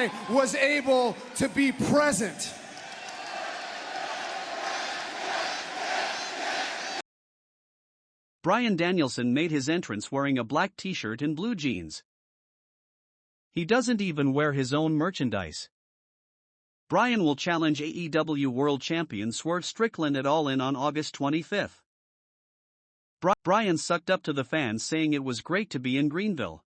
I was able to be present. Bryan Danielson made his entrance wearing a black t-shirt and blue jeans. He doesn't even wear his own merchandise. Bryan will challenge AEW World Champion Swerve Strickland at All In on August 25. Bryan sucked up to the fans, saying it was great to be in Greenville.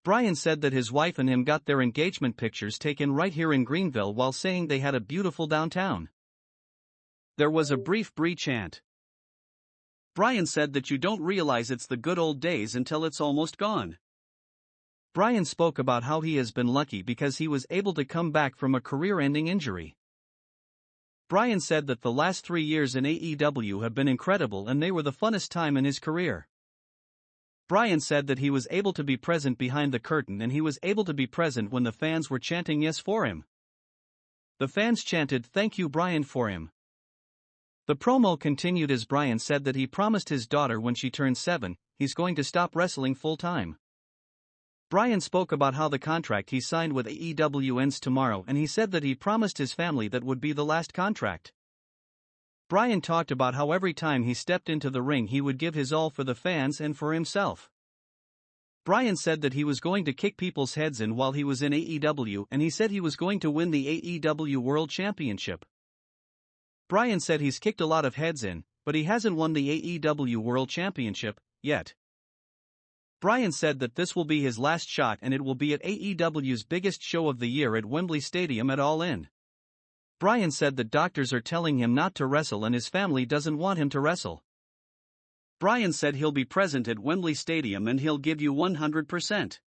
Bryan said that his wife and him got their engagement pictures taken right here in Greenville while saying they had a beautiful downtown. There was a brief Brie chant. Bryan said that you don't realize it's the good old days until it's almost gone. Bryan spoke about how he has been lucky because he was able to come back from a career-ending injury. Bryan said that the last 3 years in AEW have been incredible and they were the funnest time in his career. Bryan said that he was able to be present behind the curtain and he was able to be present when the fans were chanting yes for him. The fans chanted "Thank you Bryan" for him. The promo continued as Bryan said that he promised his daughter when she turned 7, he's going to stop wrestling full-time. Bryan spoke about how the contract he signed with AEW ends tomorrow and he said that he promised his family that would be the last contract. Bryan talked about how every time he stepped into the ring he would give his all for the fans and for himself. Bryan said that he was going to kick people's heads in while he was in AEW and he said he was going to win the AEW World Championship. Bryan said he's kicked a lot of heads in, but he hasn't won the AEW World Championship yet. Bryan said that this will be his last shot and it will be at AEW's biggest show of the year at Wembley Stadium at All In. Bryan said that doctors are telling him not to wrestle and his family doesn't want him to wrestle. Bryan said he'll be present at Wembley Stadium and he'll give you 100%.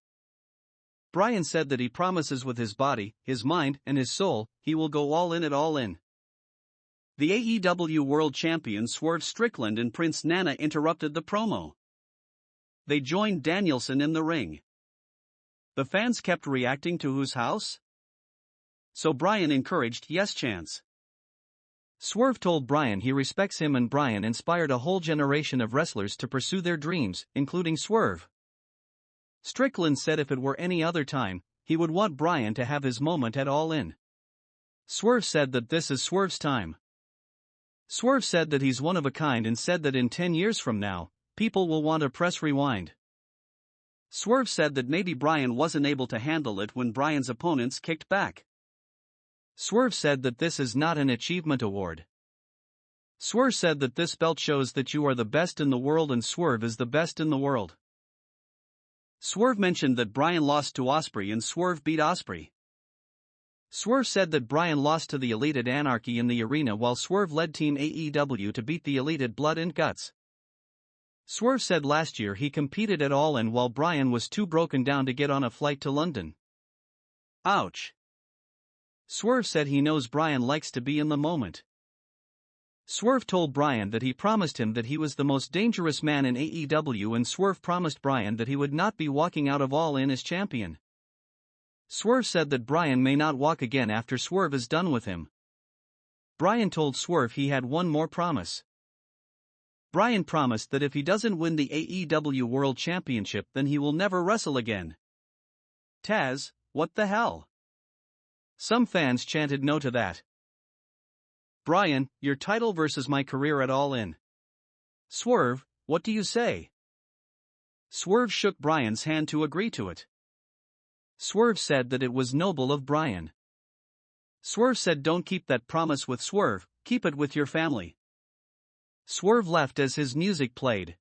Bryan said that he promises with his body, his mind, and his soul, he will go all in at All In. The AEW World Champion Swerve Strickland and Prince Nana interrupted the promo. They joined Danielson in the ring. The fans kept reacting to "Whose house?" So Bryan encouraged yes chants. Swerve told Bryan he respects him and Bryan inspired a whole generation of wrestlers to pursue their dreams, including Swerve. Strickland said if it were any other time, he would want Bryan to have his moment at All In. Swerve said that this is Swerve's time. Swerve said that he's one of a kind and said that in 10 years from now, people will want to press rewind. Swerve said that maybe Bryan wasn't able to handle it when Bryan's opponents kicked back. Swerve said that this is not an achievement award. Swerve said that this belt shows that you are the best in the world and Swerve is the best in the world. Swerve mentioned that Bryan lost to Ospreay and Swerve beat Ospreay. Swerve said that Bryan lost to the Elite at Anarchy in the arena while Swerve led Team AEW to beat the Elite at Blood and Guts. Swerve said last year he competed at All In while Bryan was too broken down to get on a flight to London. Ouch. Swerve said he knows Bryan likes to be in the moment. Swerve told Bryan that he promised him that he was the most dangerous man in AEW and Swerve promised Bryan that he would not be walking out of All In as champion. Swerve said that Bryan may not walk again after Swerve is done with him. Bryan told Swerve he had one more promise. Bryan promised that if he doesn't win the AEW World Championship then he will never wrestle again. Taz, what the hell? Some fans chanted no to that. Bryan, your title versus my career at All In. Swerve, what do you say? Swerve shook Bryan's hand to agree to it. Swerve said that it was noble of Bryan. Swerve said don't keep that promise with Swerve, keep it with your family. Swerve left as his music played.